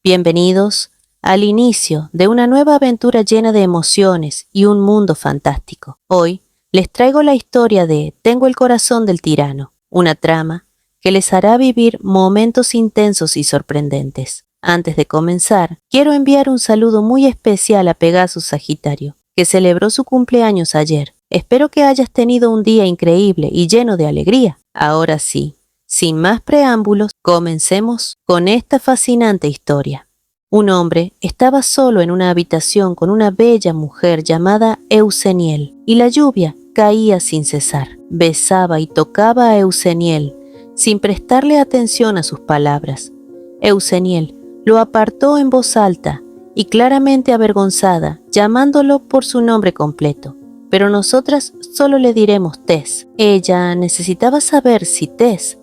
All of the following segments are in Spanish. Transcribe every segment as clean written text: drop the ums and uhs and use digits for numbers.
Bienvenidos al inicio de una nueva aventura llena de emociones y un mundo fantástico. Hoy les traigo la historia de Tengo el corazón del tirano, una trama que les hará vivir momentos intensos y sorprendentes. Antes de comenzar, quiero enviar un saludo muy especial a Pegasus Sagitario, que celebró su cumpleaños ayer. Espero que hayas tenido un día increíble y lleno de alegría. Ahora sí, sin más preámbulos, comencemos con esta fascinante historia. Un hombre estaba solo en una habitación con una bella mujer llamada Euseniel, y la lluvia caía sin cesar. Besaba y tocaba a Euseniel, sin prestarle atención a sus palabras. Euseniel lo apartó en voz alta y claramente avergonzada, llamándolo por su nombre completo. Pero nosotras solo le diremos Tess. Ella necesitaba saber si Tess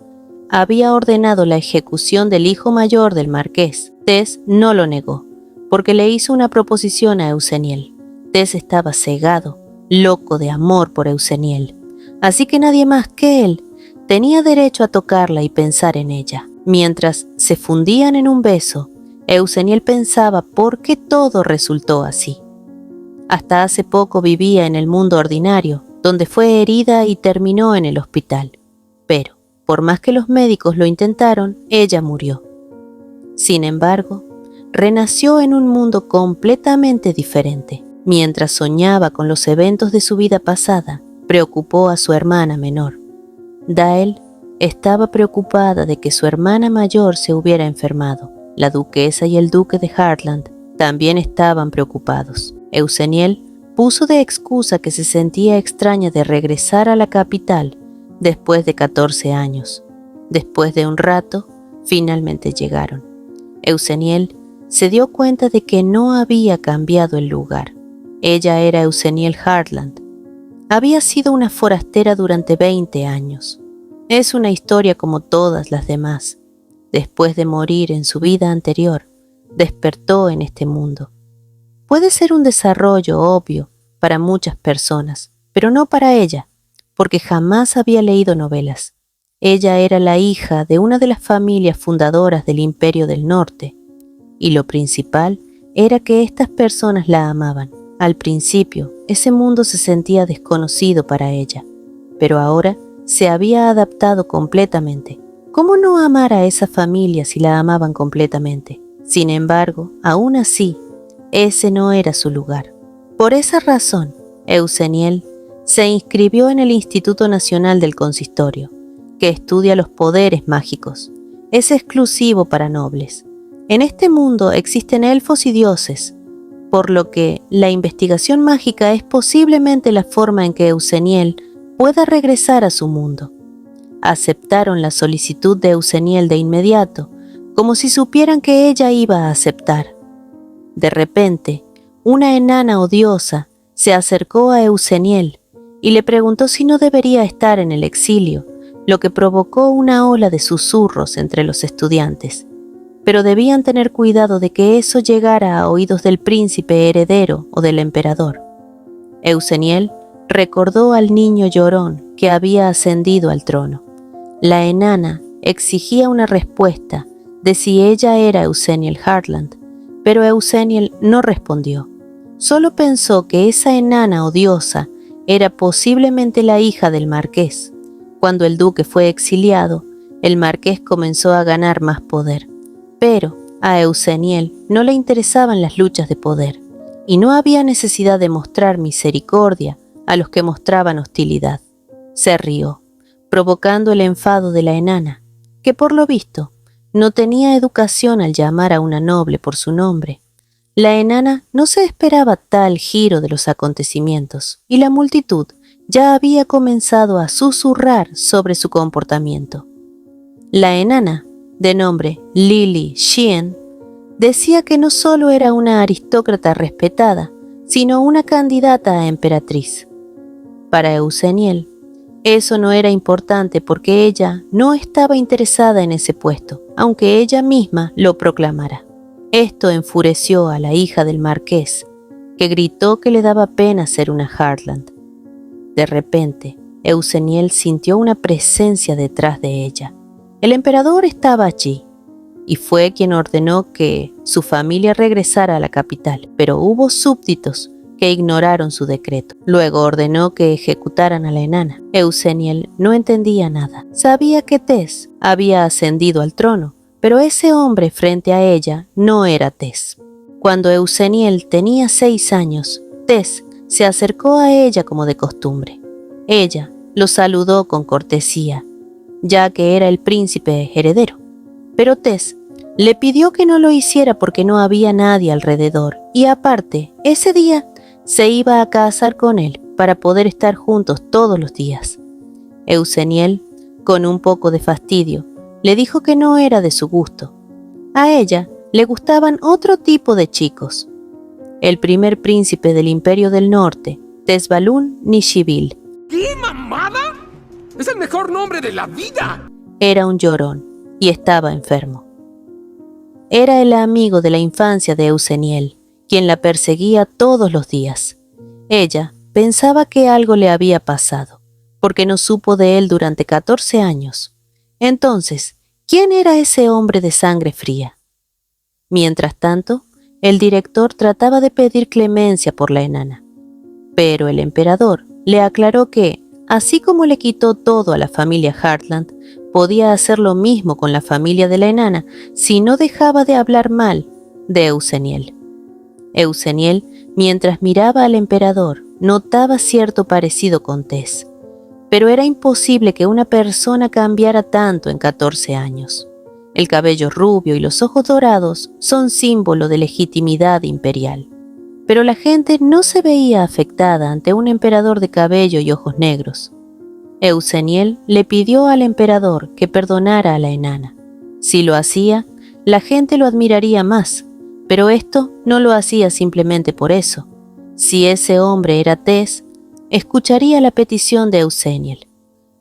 había ordenado la ejecución del hijo mayor del marqués. Tess no lo negó, porque le hizo una proposición a Euseniel. Tess estaba cegado, loco de amor por Euseniel, así que nadie más que él tenía derecho a tocarla y pensar en ella. Mientras se fundían en un beso, Euseniel pensaba por qué todo resultó así. Hasta hace poco vivía en el mundo ordinario, donde fue herida y terminó en el hospital. Pero, por más que los médicos lo intentaron, ella murió. Sin embargo, renació en un mundo completamente diferente. Mientras soñaba con los eventos de su vida pasada, preocupó a su hermana menor. Dael estaba preocupada de que su hermana mayor se hubiera enfermado. La duquesa y el duque de Heartland también estaban preocupados. Euseniel puso de excusa que se sentía extraña de regresar a la capital después de 14 años. Después de un rato, finalmente llegaron. Euseniel se dio cuenta de que no había cambiado el lugar. Ella era Euseniel Heartland. Había sido una forastera durante 20 años. Es una historia como todas las demás. Después de morir en su vida anterior, despertó en este mundo. Puede ser un desarrollo obvio para muchas personas, pero no para ella, porque jamás había leído novelas. Ella era la hija de una de las familias fundadoras del Imperio del Norte, y lo principal era que estas personas la amaban. Al principio, ese mundo se sentía desconocido para ella, pero ahora se había adaptado completamente. ¿Cómo no amar a esa familia si la amaban completamente? Sin embargo, aún así, ese no era su lugar. Por esa razón, Euseniel se inscribió en el Instituto Nacional del Consistorio, que estudia los poderes mágicos. Es exclusivo para nobles. En este mundo existen elfos y dioses, por lo que la investigación mágica es posiblemente la forma en que Euseniel pueda regresar a su mundo. Aceptaron la solicitud de Euseniel de inmediato, como si supieran que ella iba a aceptar. De repente, una enana odiosa se acercó a Euseniel y le preguntó si no debería estar en el exilio, lo que provocó una ola de susurros entre los estudiantes. Pero debían tener cuidado de que eso llegara a oídos del príncipe heredero o del emperador. Euseniel recordó al niño llorón que había ascendido al trono. La enana exigía una respuesta de si ella era Euseniel Heartland, pero Euseniel no respondió. Solo pensó que esa enana odiosa era posiblemente la hija del marqués. Cuando el duque fue exiliado, el marqués comenzó a ganar más poder. Pero a Euseniel no le interesaban las luchas de poder, y no había necesidad de mostrar misericordia a los que mostraban hostilidad. Se rió, provocando el enfado de la enana, que por lo visto no tenía educación al llamar a una noble por su nombre. La enana no se esperaba tal giro de los acontecimientos, y la multitud ya había comenzado a susurrar sobre su comportamiento. La enana, de nombre Lily Sheehan, decía que no solo era una aristócrata respetada, sino una candidata a emperatriz. Para Euseniel, eso no era importante porque ella no estaba interesada en ese puesto, aunque ella misma lo proclamara. Esto enfureció a la hija del marqués, que gritó que le daba pena ser una Heartland. De repente, Euseniel sintió una presencia detrás de ella. El emperador estaba allí. y fue quien ordenó que su familia regresara a la capital, pero hubo súbditos que ignoraron su decreto. Luego ordenó que ejecutaran a la enana. Euseniel no entendía nada. Sabía que Tess había ascendido al trono, pero ese hombre frente a ella no era Tess. Cuando Euseniel tenía 6 años, Tess se acercó a ella como de costumbre. Ella lo saludó con cortesía, ya que era el príncipe heredero. Pero Tess le pidió que no lo hiciera porque no había nadie alrededor, y aparte, ese día se iba a casar con él para poder estar juntos todos los días. Euseniel, con un poco de fastidio, le dijo que no era de su gusto. A ella le gustaban otro tipo de chicos. El primer príncipe del Imperio del Norte, Tesbalún Nishibil. ¿Qué mamada? ¡Es el mejor nombre de la vida! Era un llorón y estaba enfermo. Era el amigo de la infancia de Euseniel, quien la perseguía todos los días. Ella pensaba que algo le había pasado, porque no supo de él durante 14 años. Entonces, ¿quién era ese hombre de sangre fría? Mientras tanto, el director trataba de pedir clemencia por la enana. Pero el emperador le aclaró que, así como le quitó todo a la familia Heartland, podía hacer lo mismo con la familia de la enana si no dejaba de hablar mal de Euseniel. Euseniel, mientras miraba al emperador, notaba cierto parecido con Tess, pero era imposible que una persona cambiara tanto en 14 años. El cabello rubio y los ojos dorados son símbolo de legitimidad imperial, pero la gente no se veía afectada ante un emperador de cabello y ojos negros. Euseniel le pidió al emperador que perdonara a la enana. Si lo hacía, la gente lo admiraría más, pero esto no lo hacía simplemente por eso. Si ese hombre era Tess, escucharía la petición de Euseniel,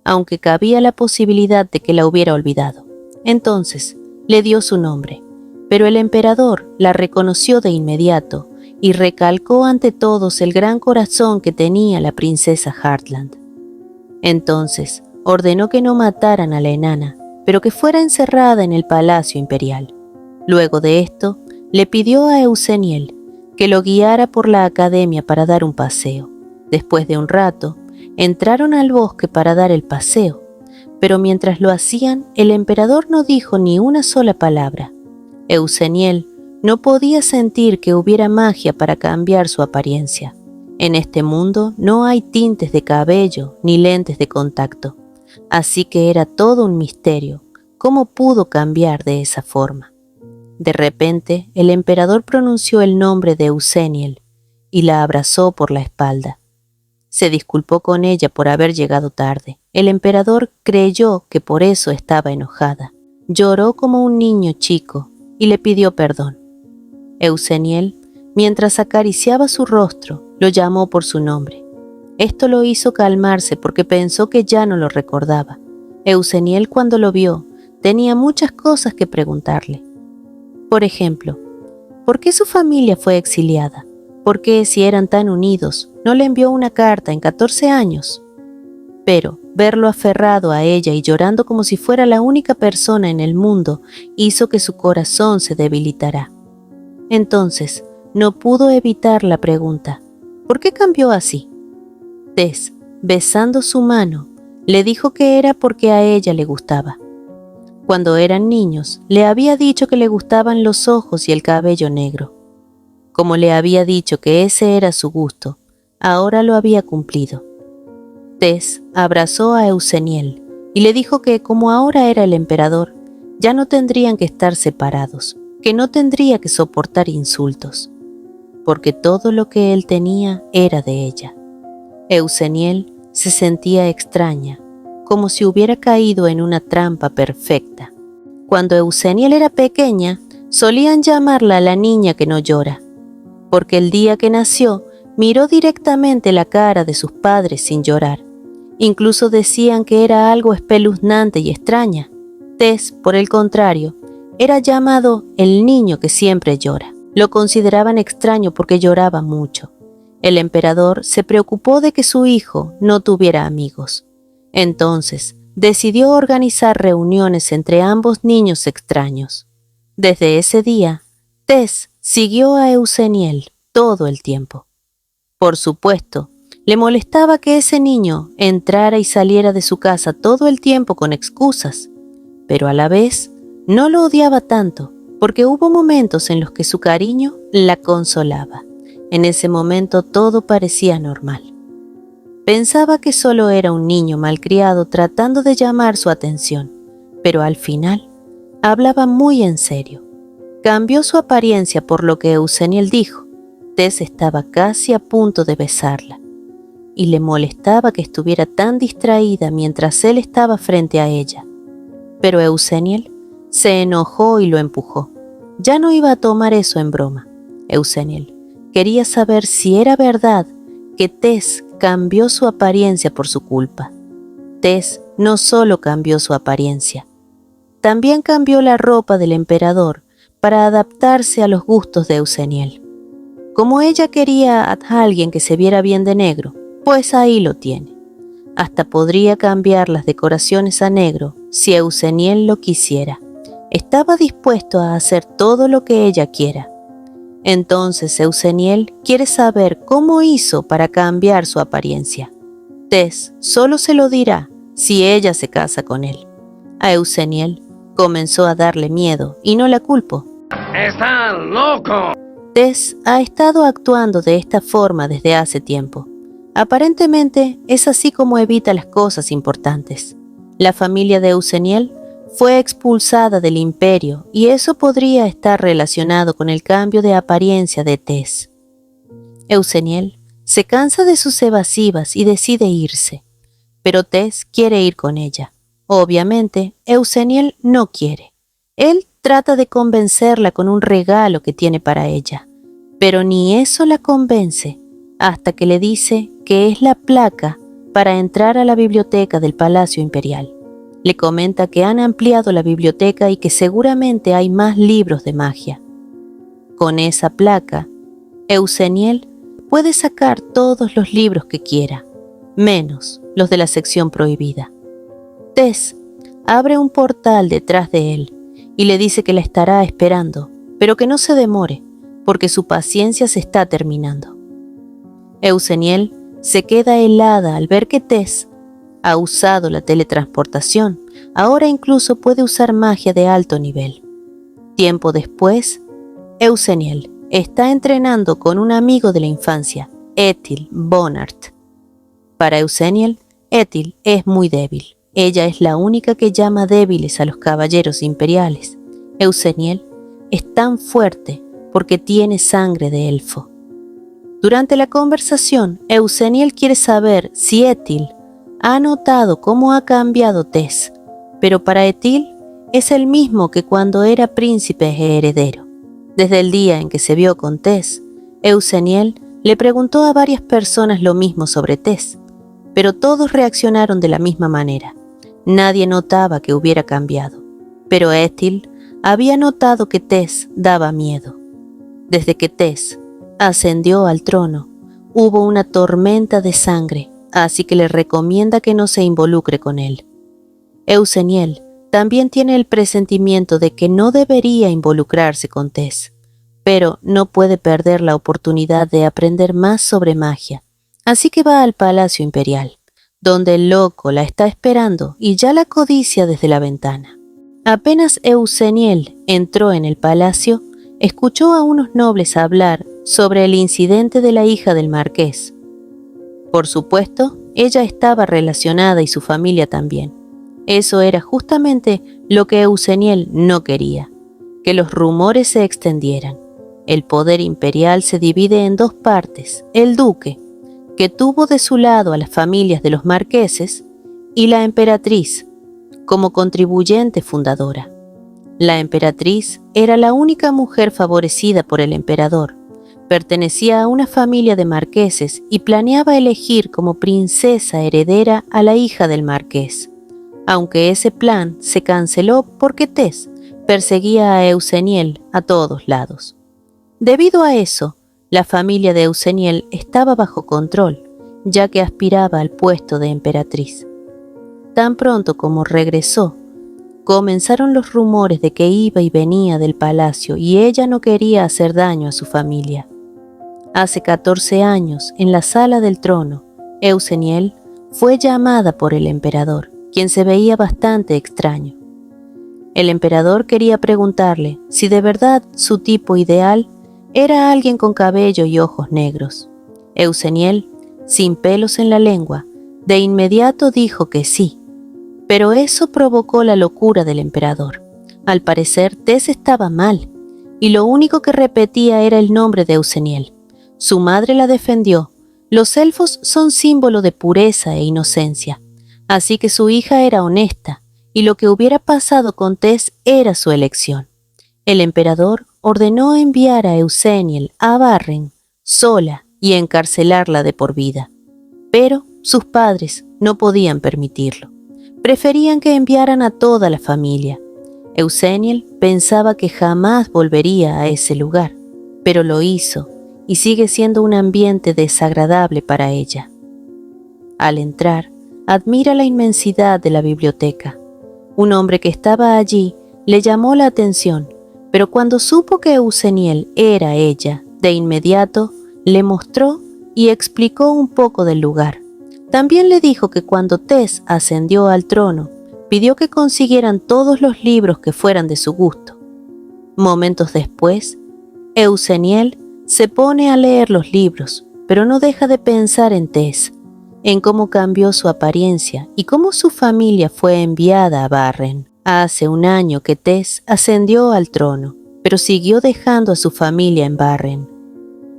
aunque cabía la posibilidad de que la hubiera olvidado. Entonces le dio su nombre, pero el emperador la reconoció de inmediato y recalcó ante todos el gran corazón que tenía la princesa Heartland. Entonces ordenó que no mataran a la enana, pero que fuera encerrada en el palacio imperial. Luego de esto, le pidió a Euseniel que lo guiara por la academia para dar un paseo. Después de un rato, entraron al bosque para dar el paseo, pero mientras lo hacían, el emperador no dijo ni una sola palabra. Euseniel no podía sentir que hubiera magia para cambiar su apariencia. En este mundo no hay tintes de cabello ni lentes de contacto, así que era todo un misterio cómo pudo cambiar de esa forma. De repente, el emperador pronunció el nombre de Euseniel y la abrazó por la espalda. Se disculpó con ella por haber llegado tarde. El emperador creyó que por eso estaba enojada. Lloró como un niño chico y le pidió perdón. Euseniel, mientras acariciaba su rostro, lo llamó por su nombre. Esto lo hizo calmarse porque pensó que ya no lo recordaba. Euseniel, cuando lo vio, tenía muchas cosas que preguntarle. Por ejemplo, ¿por qué su familia fue exiliada? ¿Por qué, si eran tan unidos, no le envió una carta en 14 años? Pero verlo aferrado a ella y llorando como si fuera la única persona en el mundo hizo que su corazón se debilitara. Entonces, no pudo evitar la pregunta, ¿por qué cambió así? Tess, besando su mano, le dijo que era porque a ella le gustaba. Cuando eran niños, le había dicho que le gustaban los ojos y el cabello negro. Como le había dicho que ese era su gusto, ahora lo había cumplido. Tess abrazó a Euseniel y le dijo que como ahora era el emperador, ya no tendrían que estar separados, que no tendría que soportar insultos, porque todo lo que él tenía era de ella. Euseniel se sentía extraña, como si hubiera caído en una trampa perfecta. Cuando Euseniel era pequeña, solían llamarla la niña que no llora, porque el día que nació, miró directamente la cara de sus padres sin llorar. Incluso decían que era algo espeluznante y extraña. Tess, por el contrario, era llamado el niño que siempre llora. Lo consideraban extraño porque lloraba mucho. El emperador se preocupó de que su hijo no tuviera amigos. Entonces, decidió organizar reuniones entre ambos niños extraños. Desde ese día, Tess siguió a Euseniel todo el tiempo. Por supuesto, le molestaba que ese niño entrara y saliera de su casa todo el tiempo con excusas, pero a la vez no lo odiaba tanto, porque hubo momentos en los que su cariño la consolaba. En ese momento todo parecía normal. Pensaba que solo era un niño malcriado tratando de llamar su atención, pero al final hablaba muy en serio. Cambió su apariencia por lo que Euseniel dijo. Tess estaba casi a punto de besarla, y le molestaba que estuviera tan distraída mientras él estaba frente a ella. Pero Euseniel se enojó y lo empujó. Ya no iba a tomar eso en broma. Euseniel quería saber si era verdad que Tess cambió su apariencia por su culpa. Tess no solo cambió su apariencia, también cambió la ropa del emperador para adaptarse a los gustos de Euseniel. Como ella quería a alguien que se viera bien de negro, pues ahí lo tiene. Hasta podría cambiar las decoraciones a negro si Euseniel lo quisiera. Estaba dispuesto a hacer todo lo que ella quiera. Entonces Euseniel quiere saber cómo hizo para cambiar su apariencia. Tess solo se lo dirá si ella se casa con él. A Euseniel comenzó a darle miedo y no la culpo. ¡Están locos! Tess ha estado actuando de esta forma desde hace tiempo. Aparentemente es así como evita las cosas importantes. La familia de Euseniel fue expulsada del imperio y eso podría estar relacionado con el cambio de apariencia de Tess. Euseniel se cansa de sus evasivas y decide irse, pero Tess quiere ir con ella. Obviamente, Euseniel no quiere. Él trata de convencerla con un regalo que tiene para ella, pero ni eso la convence hasta que le dice que es la placa para entrar a la biblioteca del Palacio Imperial. Le comenta que han ampliado la biblioteca y que seguramente hay más libros de magia. Con esa placa, Euseniel puede sacar todos los libros que quiera, menos los de la sección prohibida. Tess abre un portal detrás de él y le dice que la estará esperando, pero que no se demore, porque su paciencia se está terminando. Euseniel se queda helada al ver que Tess ha usado la teletransportación. Ahora incluso puede usar magia de alto nivel. Tiempo después, Euseniel está entrenando con un amigo de la infancia, Ethel Bonart. Para Euseniel, Ethel es muy débil. Ella es la única que llama débiles a los caballeros imperiales. Euseniel es tan fuerte porque tiene sangre de elfo. Durante la conversación, Euseniel quiere saber si Ethel ha notado cómo ha cambiado Tess, pero para Ethel es el mismo que cuando era príncipe heredero. Desde el día en que se vio con Tess, Euseniel le preguntó a varias personas lo mismo sobre Tess, pero todos reaccionaron de la misma manera. Nadie notaba que hubiera cambiado, pero Ethel había notado que Tess daba miedo. Desde que Tess ascendió al trono, hubo una tormenta de sangre, así que le recomienda que no se involucre con él. Euseniel también tiene el presentimiento de que no debería involucrarse con Tess, pero no puede perder la oportunidad de aprender más sobre magia, así que va al Palacio Imperial, donde el loco la está esperando y ya la codicia desde la ventana. Apenas Euseniel entró en el palacio, escuchó a unos nobles hablar sobre el incidente de la hija del marqués. Por supuesto, ella estaba relacionada y su familia también. Eso era justamente lo que Euseniel no quería, que los rumores se extendieran. El poder imperial se divide en dos partes: el duque, que tuvo de su lado a las familias de los marqueses, y la emperatriz, como contribuyente fundadora. La emperatriz era la única mujer favorecida por el emperador. Pertenecía a una familia de marqueses y planeaba elegir como princesa heredera a la hija del marqués, aunque ese plan se canceló porque Tess perseguía a Euseniel a todos lados. Debido a eso, la familia de Euseniel estaba bajo control, ya que aspiraba al puesto de emperatriz. Tan pronto como regresó, Comenzaron los rumores de que iba y venía del palacio y ella no quería hacer daño a su familia. Hace 14 años, en la sala del trono, Euseniel fue llamada por el emperador, quien se veía bastante extraño. El emperador quería preguntarle si de verdad su tipo ideal era alguien con cabello y ojos negros. Euseniel, sin pelos en la lengua, de inmediato dijo que sí, pero eso provocó la locura del emperador. Al parecer, Tess estaba mal, y lo único que repetía era el nombre de Euseniel. Su madre la defendió. Los elfos son símbolo de pureza e inocencia, así que su hija era honesta, y lo que hubiera pasado con Tess era su elección. El emperador ordenó enviar a Euseniel a Barren sola y encarcelarla de por vida. Pero sus padres no podían permitirlo. Preferían que enviaran a toda la familia. Euseniel pensaba que jamás volvería a ese lugar, pero lo hizo y sigue siendo un ambiente desagradable para ella. Al entrar, admira la inmensidad de la biblioteca. Un hombre que estaba allí le llamó la atención, pero cuando supo que Euseniel era ella, de inmediato le mostró y explicó un poco del lugar. También le dijo que cuando Tess ascendió al trono, pidió que consiguieran todos los libros que fueran de su gusto. Momentos después, Euseniel se pone a leer los libros, pero no deja de pensar en Tess, en cómo cambió su apariencia y cómo su familia fue enviada a Barren. Hace un año que Tess ascendió al trono, pero siguió dejando a su familia en Barren.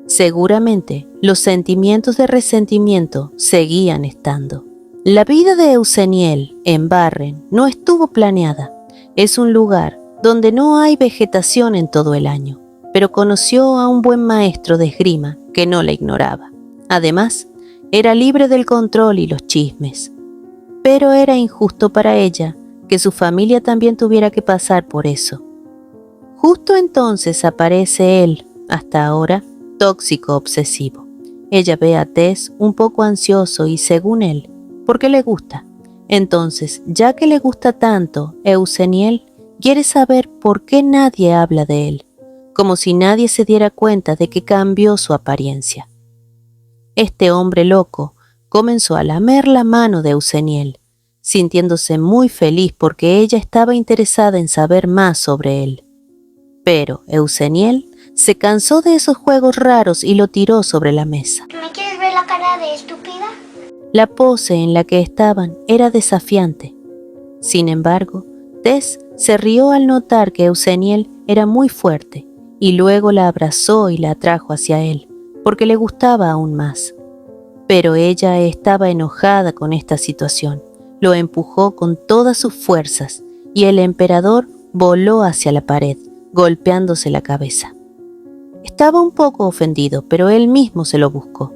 Seguramente, los sentimientos de resentimiento seguían estando. La vida de Euseniel en Barren no estuvo planeada. Es un lugar donde no hay vegetación en todo el año, pero conoció a un buen maestro de esgrima que no la ignoraba. Además, era libre del control y los chismes. Pero era injusto para ella que su familia también tuviera que pasar por eso. Justo entonces aparece él, hasta ahora, tóxico obsesivo. Ella ve a Tess un poco ansioso y, según él, porque le gusta. Entonces, ya que le gusta tanto, Euseniel quiere saber por qué nadie habla de él, como si nadie se diera cuenta de que cambió su apariencia. Este hombre loco comenzó a lamer la mano de Euseniel, sintiéndose muy feliz porque ella estaba interesada en saber más sobre él. Pero Euseniel se cansó de esos juegos raros y lo tiró sobre la mesa. ¿Me quieres ver la cara de estúpida? La pose en la que estaban era desafiante. Sin embargo, Tess se rió al notar que Euseniel era muy fuerte y luego la abrazó y la atrajo hacia él, porque le gustaba aún más. Pero ella estaba enojada con esta situación. Lo empujó con todas sus fuerzas y el emperador voló hacia la pared, golpeándose la cabeza. Estaba un poco ofendido, pero él mismo se lo buscó.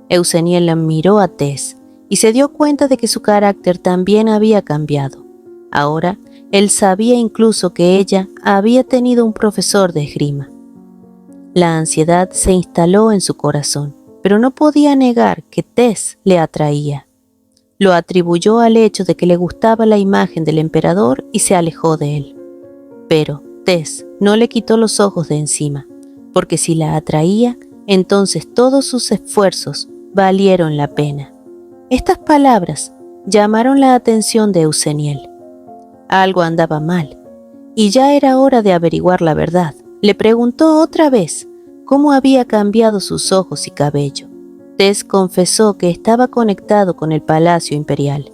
Euseniel la miró a Tess y se dio cuenta de que su carácter también había cambiado. Ahora, él sabía incluso que ella había tenido un profesor de esgrima. La ansiedad se instaló en su corazón, pero no podía negar que Tess le atraía. Lo atribuyó al hecho de que le gustaba la imagen del emperador y se alejó de él. Pero Tess no le quitó los ojos de encima, porque si la atraía, entonces todos sus esfuerzos valieron la pena. Estas palabras llamaron la atención de Euseniel. Algo andaba mal, y ya era hora de averiguar la verdad. Le preguntó otra vez cómo había cambiado sus ojos y cabello. Tess confesó que estaba conectado con el palacio imperial.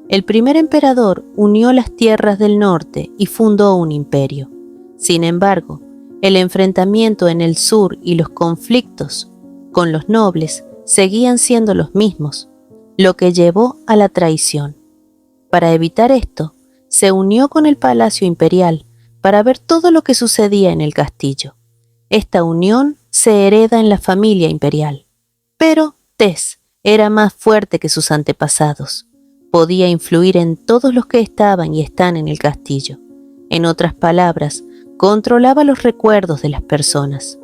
El primer emperador unió las tierras del norte y fundó un imperio. Sin embargo, el enfrentamiento en el sur y los conflictos con los nobles seguían siendo los mismos, lo que llevó a la traición. Para evitar esto, se unió con el palacio imperial para ver todo lo que sucedía en el castillo. Esta unión se hereda en la familia imperial. Pero Tess era más fuerte que sus antepasados. Podía influir en todos los que estaban y están en el castillo. En otras palabras, controlaba los recuerdos de las personas.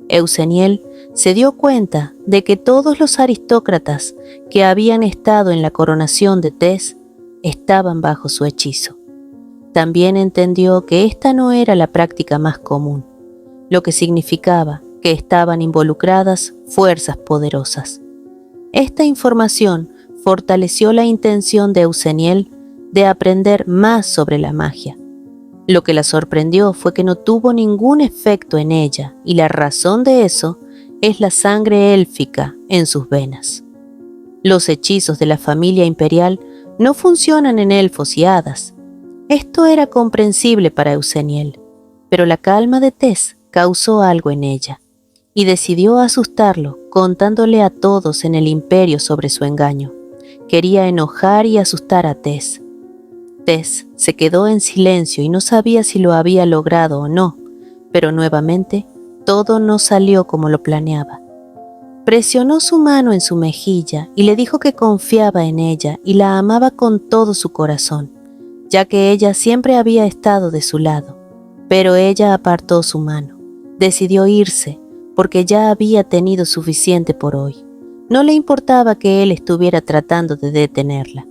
Euseniel se dio cuenta de que todos los aristócratas que habían estado en la coronación de Tess estaban bajo su hechizo. también entendió que esta no era la práctica más común, lo que significaba que estaban involucradas fuerzas poderosas. Esta información fortaleció la intención de Euseniel de aprender más sobre la magia. Lo que la sorprendió fue que no tuvo ningún efecto en ella, y la razón de eso es la sangre élfica en sus venas. Los hechizos de la familia imperial no funcionan en elfos y hadas. Esto era comprensible para Euseniel, pero la calma de Tess causó algo en ella, y decidió asustarlo contándole a todos en el imperio sobre su engaño. Quería enojar y asustar a Tess. Tess se quedó en silencio y no sabía si lo había logrado o no, pero nuevamente todo no salió como lo planeaba. Presionó su mano en su mejilla y le dijo que confiaba en ella y la amaba con todo su corazón, ya que ella siempre había estado de su lado. Pero ella apartó su mano. Decidió irse porque ya había tenido suficiente por hoy. No le importaba que él estuviera tratando de detenerla.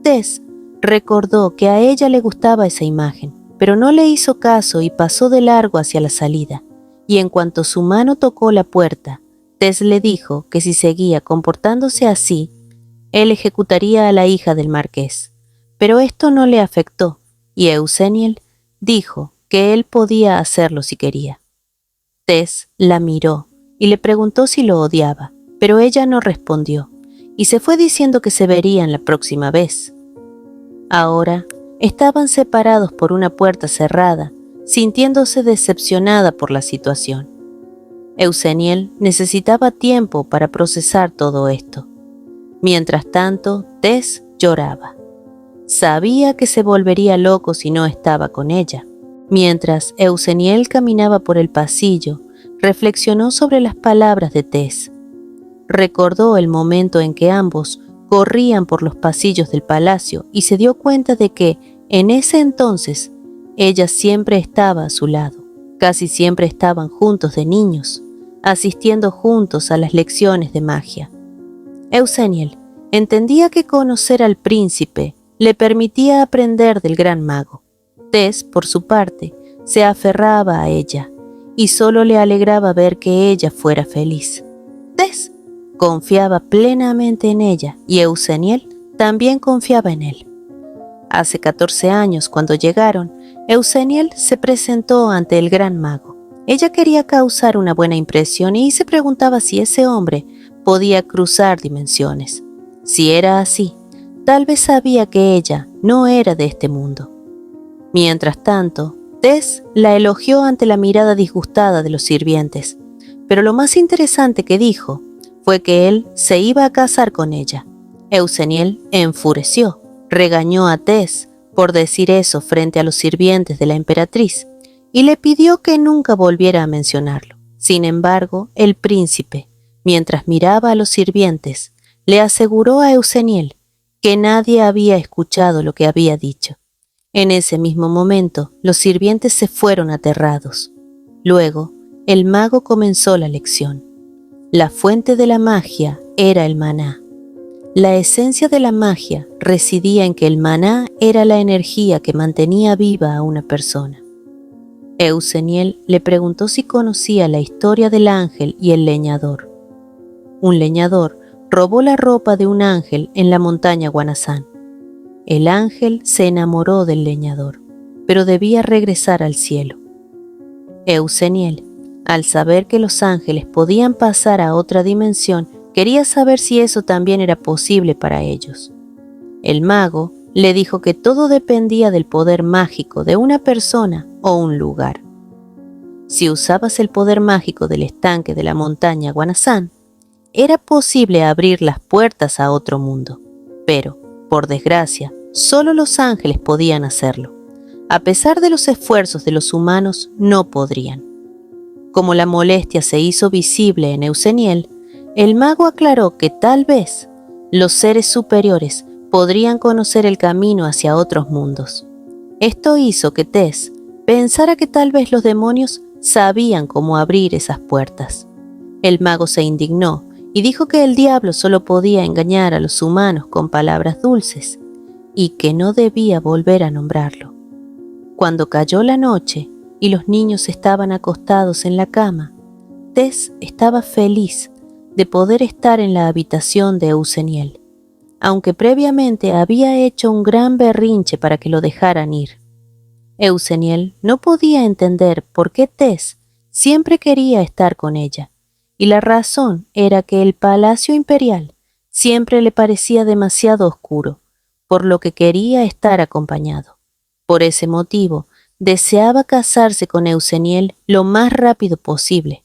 Tess recordó que a ella le gustaba esa imagen, pero no le hizo caso y pasó de largo hacia la salida. Y en cuanto su mano tocó la puerta, Tess le dijo que si seguía comportándose así, él ejecutaría a la hija del marqués. Pero esto no le afectó, y Euseniel dijo que él podía hacerlo si quería. Tess la miró y le preguntó si lo odiaba, pero ella no respondió, y se fue diciendo que se verían la próxima vez. Ahora estaban separados por una puerta cerrada, sintiéndose decepcionada por la situación. Euseniel necesitaba tiempo para procesar todo esto. Mientras tanto, Tess lloraba. Sabía que se volvería loco si no estaba con ella. Mientras Euseniel caminaba por el pasillo, reflexionó sobre las palabras de Tess. Recordó el momento en que ambos corrían por los pasillos del palacio y se dio cuenta de que, en ese entonces, ella siempre estaba a su lado. Casi siempre estaban juntos de niños, asistiendo juntos a las lecciones de magia. Euseniel entendía que conocer al príncipe le permitía aprender del gran mago. Tess, por su parte, se aferraba a ella y solo le alegraba ver que ella fuera feliz. Tess confiaba plenamente en ella y Euseniel también confiaba en él. Hace 14 años, cuando llegaron, Euseniel se presentó ante el gran mago. Ella quería causar una buena impresión y se preguntaba si ese hombre podía cruzar dimensiones. Si era así, tal vez sabía que ella no era de este mundo. Mientras tanto, Tess la elogió ante la mirada disgustada de los sirvientes, pero lo más interesante que dijo fue que él se iba a casar con ella. Euseniel enfureció, regañó a Tess por decir eso frente a los sirvientes de la emperatriz y le pidió que nunca volviera a mencionarlo. Sin embargo, el príncipe, mientras miraba a los sirvientes, le aseguró a Euseniel que nadie había escuchado lo que había dicho. En ese mismo momento, los sirvientes se fueron aterrados. Luego, el mago comenzó la lección. La fuente de la magia era el maná. La esencia de la magia residía en que el maná era la energía que mantenía viva a una persona. Euseniel le preguntó si conocía la historia del ángel y el leñador. Un leñador robó la ropa de un ángel en la montaña Guanazán. El ángel se enamoró del leñador, pero debía regresar al cielo. Euseniel, al saber que los ángeles podían pasar a otra dimensión, quería saber si eso también era posible para ellos. El mago le dijo que todo dependía del poder mágico de una persona o un lugar. Si usabas el poder mágico del estanque de la montaña Guanazán, era posible abrir las puertas a otro mundo, pero, por desgracia, solo los ángeles podían hacerlo. A pesar de los esfuerzos de los humanos, no podrían. Como la molestia se hizo visible en Euseniel, el mago aclaró que tal vez los seres superiores podrían conocer el camino hacia otros mundos. Esto hizo que Tess pensara que tal vez los demonios sabían cómo abrir esas puertas. El mago se indignó y dijo que el diablo solo podía engañar a los humanos con palabras dulces y que no debía volver a nombrarlo. Cuando cayó la noche y los niños estaban acostados en la cama, Tess estaba feliz de poder estar en la habitación de Euseniel, aunque previamente había hecho un gran berrinche para que lo dejaran ir. Euseniel no podía entender por qué Tess siempre quería estar con ella, y la razón era que el palacio imperial siempre le parecía demasiado oscuro, por lo que quería estar acompañado. Por ese motivo, deseaba casarse con Euseniel lo más rápido posible.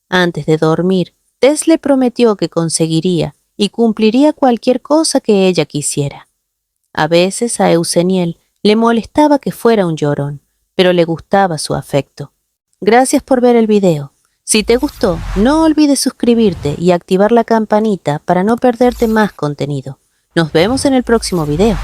Antes de dormir, Tess le prometió que conseguiría y cumpliría cualquier cosa que ella quisiera. A veces a Euseniel le molestaba que fuera un llorón, pero le gustaba su afecto. Gracias por ver el video. Si te gustó, no olvides suscribirte y activar la campanita para no perderte más contenido. Nos vemos en el próximo video.